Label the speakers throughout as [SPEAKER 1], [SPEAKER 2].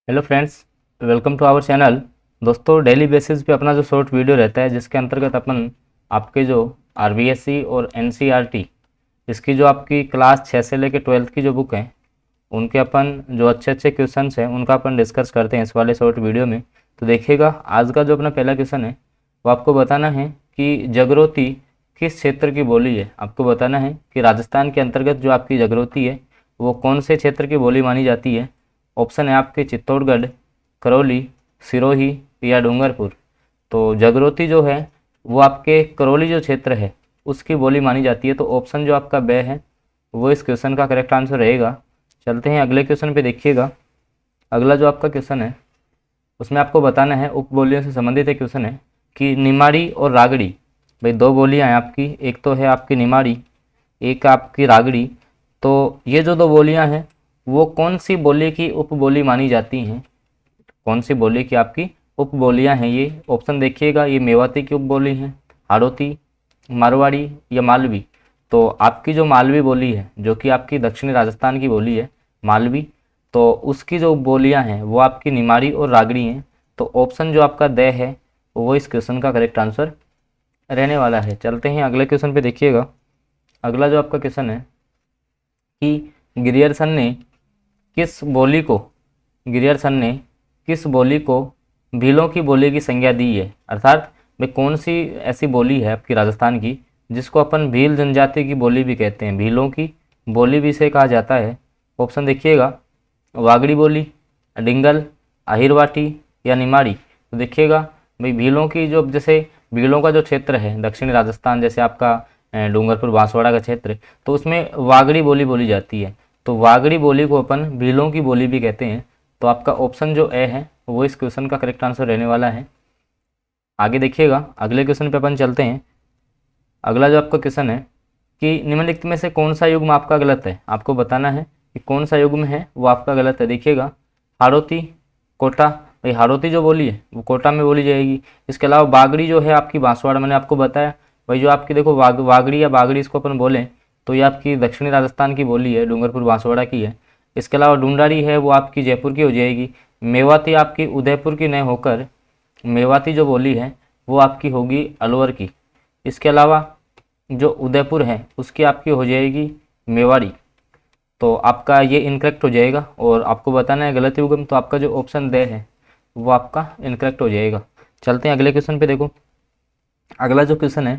[SPEAKER 1] Hello friends, welcome to our channel. दोस्तों, daily basis पे अपना जो शॉर्ट वीडियो रहता है जिसके अंतर्गत अपन आपके जो आरबीएससी और एनसीईआरटी इसकी जो आपकी क्लास 6 से लेकर 12th की जो बुक है उनके अपन जो अच्छे अच्छे क्वेश्चंस हैं उनका अपन डिस्कस करते हैं इस वाले शॉर्ट वीडियो में। तो देखिएगा, आज का जो अपना पहला क्वेश्चन है वो आपको बताना है कि जागृति किस क्षेत्र की बोली है। आपको बताना है कि राजस्थान के अंतर्गत जो आपकी जागृति है वो कौन से क्षेत्र की बोली मानी जाती है। ऑप्शन है आपके चित्तौड़गढ़, करौली, सिरोही या डूंगरपुर। तो जागृति जो है वो आपके करौली जो क्षेत्र है उसकी बोली मानी जाती है। तो ऑप्शन जो आपका बे है वो इस क्वेश्चन का करेक्ट आंसर रहेगा। चलते हैं अगले क्वेश्चन पे। देखिएगा, अगला जो आपका क्वेश्चन है उसमें आपको बताना है, उपबोलियों से संबंधित एक क्वेश्चन है कि निमाड़ी और रागड़ी। भाई दो बोलियां हैं आपकी, एक तो है आपकी निमाड़ी, एक आपकी रागड़ी। तो ये जो दो बोलियां हैं वो कौन सी बोली की उपबोली मानी जाती हैं, कौन सी बोली की आपकी उपबोलियां हैं ये। ऑप्शन देखिएगा, ये मेवाती की उपबोली हैं, हाड़ौती, मारवाड़ी या मालवी। तो आपकी जो मालवी बोली है जो कि आपकी दक्षिणी राजस्थान की बोली है मालवी, तो उसकी जो बोलियां हैं वो आपकी निमाड़ी और रागड़ी हैं। तो ऑप्शन जो आपका द है वो इस क्वेश्चन का करेक्ट आंसर रहने वाला है। चलते हैं अगले क्वेश्चन पे। देखिएगा, अगला जो आपका क्वेश्चन है कि ग्रियर्सन ने किस बोली को ग्रियर्सन ने किस बोली को भीलों की बोली की संज्ञा दी है। अर्थात वे कौन सी ऐसी बोली है आपकी राजस्थान की जिसको अपन भील जनजाति की बोली भी कहते हैं, भीलों की बोली भी इसे कहा जाता है। ऑप्शन देखिएगा, वागड़ी बोली, डिंगल, अहिरवाटी या निमाड़ी। तो देखिएगा भाई, भीलों की जो, जैसे भीलों का जो क्षेत्र है दक्षिणी राजस्थान, जैसे आपका डूंगरपुर बांसवाड़ा का क्षेत्र, तो उसमें वागड़ी बोली बोली जाती है। तो वागड़ी बोली को अपन भीलों की बोली भी कहते हैं। तो आपका ऑप्शन जो ए है वो इस क्वेश्चन का करेक्ट आंसर रहने वाला है। आगे देखिएगा, अगले क्वेश्चन पे अपन चलते हैं। अगला जो आपका क्वेश्चन है कि निम्नलिखित में से कौन सा युग्म आपका गलत है। आपको बताना है कि कौन सा युग्म है वो आपका गलत है। देखिएगा, हाड़ौती, कोटा। भाई हाड़ौती जो बोली है वो कोटा में बोली जाएगी। इसके अलावा बागड़ी जो है आपकी बांसवाड़ा, मैंने आपको बताया। भाई जो आपकी देखो वागड़ी या बागड़ी इसको अपन बोलें तो ये आपकी दक्षिणी राजस्थान की बोली है, डूंगरपुर बांसवाड़ा की है। इसके अलावा ढूंढाड़ी है वो आपकी जयपुर की हो जाएगी। मेवाती आपकी उदयपुर की नहीं होकर मेवाती जो बोली है वो आपकी होगी अलवर की। इसके अलावा जो उदयपुर है उसकी आपकी हो जाएगी मेवाड़ी। तो आपका ये इनकरेक्ट हो जाएगा और आपको बताना है गलत युग्म। तो आपका जो ऑप्शन दे है वो आपका इनकरेक्ट हो जाएगा। चलते हैं अगले क्वेश्चन पे। देखो, अगला जो क्वेश्चन है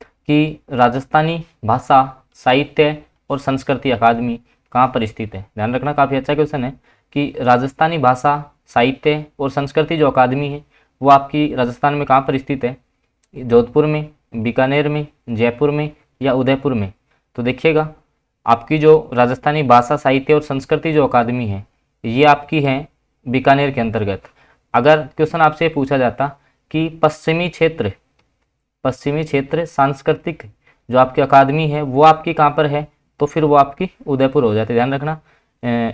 [SPEAKER 1] कि राजस्थानी भाषा, साहित्य और संस्कृति अकादमी कहाँ पर स्थित है। ध्यान रखना, काफ़ी अच्छा क्वेश्चन है कि राजस्थानी भाषा, साहित्य और संस्कृति जो अकादमी है वो आपकी राजस्थान में कहाँ पर स्थित है। जोधपुर में, बीकानेर में, जयपुर में या उदयपुर में। तो देखिएगा, आपकी जो राजस्थानी भाषा, साहित्य और संस्कृति जो अकादमी है ये आपकी है बीकानेर के अंतर्गत। अगर क्वेश्चन आपसे पूछा जाता कि पश्चिमी क्षेत्र सांस्कृतिक जो आपकी अकादमी है वो आपकी कहाँ पर है, तो फिर वो आपकी उदयपुर हो जाती है। ध्यान रखना,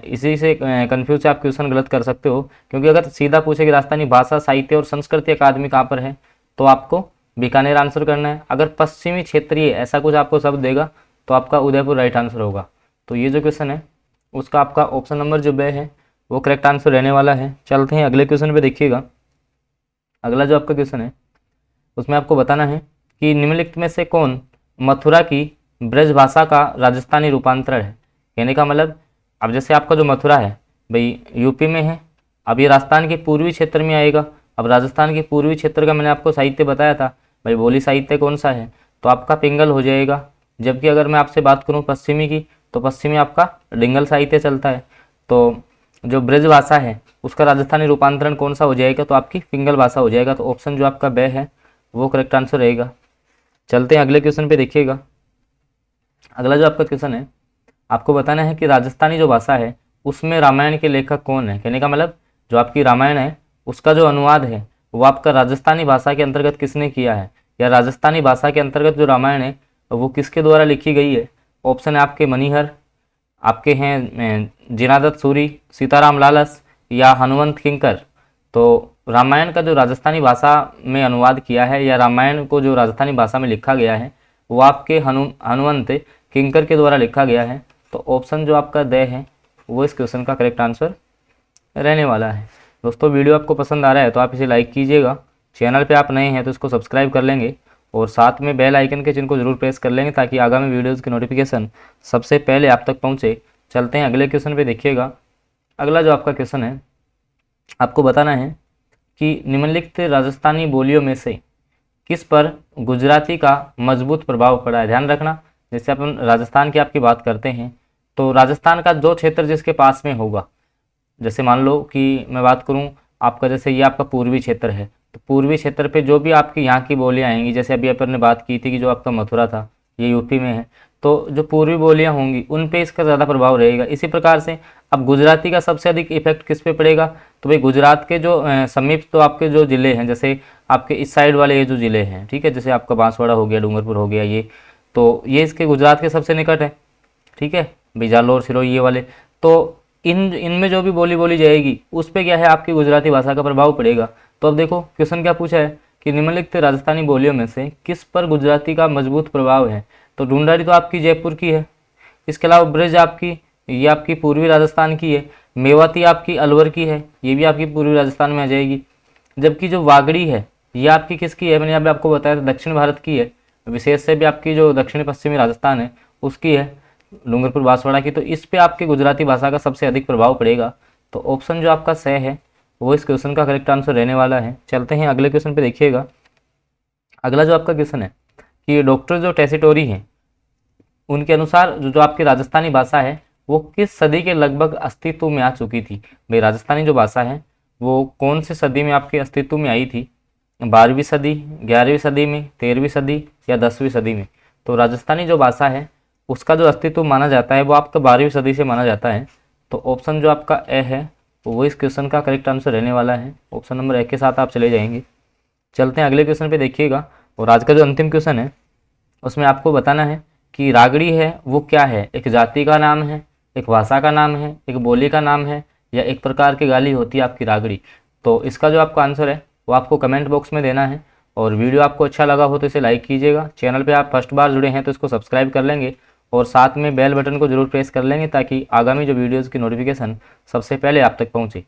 [SPEAKER 1] इसी से कंफ्यूज से आप क्वेश्चन गलत कर सकते हो, क्योंकि अगर सीधा पूछे कि राजस्थानी भाषा, साहित्य और संस्कृति अकादमी कहाँ पर है तो आपको बीकानेर आंसर करना है। अगर पश्चिमी क्षेत्रीय ऐसा कुछ आपको शब्द देगा तो आपका उदयपुर राइट आंसर होगा। तो ये जो क्वेश्चन है उसका आपका ऑप्शन नंबर जो बे है वो करेक्ट आंसर रहने वाला है। चलते हैं अगले क्वेश्चन पे। देखिएगा, अगला जो आपका क्वेश्चन है उसमें आपको बताना है कि निम्नलिखित में से कौन मथुरा की ब्रज भाषा का राजस्थानी रूपांतरण है। कहने का मतलब, अब जैसे आपका जो मथुरा है भाई यूपी में है, अब ये राजस्थान के पूर्वी क्षेत्र में आएगा। अब राजस्थान के पूर्वी क्षेत्र का मैंने आपको साहित्य बताया था, भाई बोली साहित्य कौन सा है, तो आपका पिंगल हो जाएगा। जबकि अगर मैं आपसे बात करूँ पश्चिमी की, तो पश्चिमी आपका डिंगल साहित्य चलता है। तो जो ब्रज भाषा है उसका राजस्थानी रूपांतरण कौन सा हो जाएगा, तो आपकी पिंगल भाषा हो जाएगा। तो ऑप्शन जो आपका बे है वो करेक्ट आंसर रहेगा। चलते हैं अगले क्वेश्चन पे। देखिएगा, अगला जो आपका क्वेश्चन है आपको बताना है कि राजस्थानी जो भाषा है उसमें रामायण के लेखक कौन है। कहने का मतलब, जो आपकी रामायण है उसका जो अनुवाद है वो आपका राजस्थानी भाषा के अंतर्गत किसने किया है, या राजस्थानी भाषा के अंतर्गत जो रामायण है वो किसके द्वारा लिखी गई है। ऑप्शन है आपके मणिहर, आपके हैं जिनादत्त सूरी, सीताराम लालस या हनुमंत किंकर। तो रामायण का जो राजस्थानी भाषा में अनुवाद किया है या रामायण को जो राजस्थानी भाषा में लिखा गया है वो आपके हनुमंत किंकर के द्वारा लिखा गया है। तो ऑप्शन जो आपका द है वो इस क्वेश्चन का करेक्ट आंसर रहने वाला है। दोस्तों वीडियो आपको पसंद आ रहा है तो आप इसे लाइक कीजिएगा, चैनल पे आप नए हैं तो इसको सब्सक्राइब कर लेंगे और साथ में बेल आइकन के चिन्ह को जरूर प्रेस कर लेंगे ताकि आगामी वीडियोज़ की नोटिफिकेशन सबसे पहले आप तक पहुँचे। चलते हैं अगले क्वेश्चन पे। देखिएगा अगला जो आपका क्वेश्चन है, आपको बताना है कि निम्नलिखित राजस्थानी बोलियों में से किस पर गुजराती का मजबूत प्रभाव पड़ा है। ध्यान रखना, जैसे अपन राजस्थान की आपकी बात करते हैं तो राजस्थान का जो क्षेत्र जिसके पास में होगा, जैसे मान लो कि मैं बात करूं आपका, जैसे ये आपका पूर्वी क्षेत्र है तो पूर्वी क्षेत्र पे जो भी आपकी यहाँ की बोलियाँ आएंगी, जैसे अभी अपन ने बात की थी कि जो आपका मथुरा था ये यूपी में है, तो जो पूर्वी बोलियाँ होंगी उन पे इसका ज़्यादा प्रभाव रहेगा। इसी प्रकार से अब गुजराती का सबसे अधिक इफेक्ट किस पे पड़ेगा, तो भाई गुजरात के जो समीप तो आपके जो ज़िले हैं, जैसे आपके इस साइड वाले ये जो ज़िले हैं, ठीक है, जैसे आपका बांसवाड़ा हो गया, डूंगरपुर हो गया, ये तो ये इसके गुजरात के सबसे निकट है, ठीक है, बिजालोर, सिरोही ये वाले। तो इनमें जो भी बोली जाएगी उस पे क्या है आपकी गुजराती भाषा का प्रभाव पड़ेगा। तो अब देखो क्वेश्चन क्या पूछा है कि निम्नलिखित राजस्थानी बोलियों में से किस पर गुजराती का मजबूत प्रभाव है। तो ढूंढारी तो आपकी जयपुर की है, इसके अलावा ब्रज आपकी ये आपकी पूर्वी राजस्थान की है, मेवाती आपकी अलवर की है, ये भी आपकी पूर्वी राजस्थान में आ जाएगी। जबकि जो वागड़ी है ये आपकी किसकी है, मैंने यहाँ पे आपको बताया था दक्षिण भारत की है, विशेष से भी आपकी जो दक्षिण पश्चिमी राजस्थान है उसकी है, डूंगरपुर बांसवाड़ा की। तो इस पे आपकी गुजराती भाषा का सबसे अधिक प्रभाव पड़ेगा। तो ऑप्शन जो आपका सही है वो इस क्वेश्चन का करेक्ट आंसर रहने वाला है। चलते हैं अगले क्वेश्चन पे। देखिएगा अगला जो आपका क्वेश्चन है कि डॉक्टर जो टेसिटोरी हैं उनके अनुसार जो आपकी राजस्थानी भाषा है वो किस सदी के लगभग अस्तित्व में आ चुकी थी। भाई राजस्थानी जो भाषा है वो कौन सी सदी में आपके अस्तित्व में आई थी, 12वीं सदी, 11वीं सदी में, 13वीं सदी या 10वीं सदी में। तो राजस्थानी जो भाषा है उसका जो अस्तित्व माना जाता है वो आपका 12वीं सदी से माना जाता है। तो ऑप्शन जो आपका ए है वो इस क्वेश्चन का करेक्ट आंसर रहने वाला है। ऑप्शन नंबर ए के साथ आप चले जाएंगे। चलते हैं अगले क्वेश्चन पे। देखिएगा और आज का जो अंतिम क्वेश्चन है उसमें आपको बताना है कि रागड़ी है वो क्या है, एक जाति का नाम है, एक भाषा का नाम है, एक बोली का नाम है या एक प्रकार की गाली होती है आपकी रागड़ी। तो इसका जो आपका आंसर है वो आपको कमेंट बॉक्स में देना है। और वीडियो आपको अच्छा लगा हो तो इसे लाइक कीजिएगा, चैनल पे आप फर्स्ट बार जुड़े हैं तो इसको सब्सक्राइब कर लेंगे और साथ में बेल बटन को जरूर प्रेस कर लेंगे ताकि आगामी जो वीडियोज़ की नोटिफिकेशन सबसे पहले आप तक पहुँचे।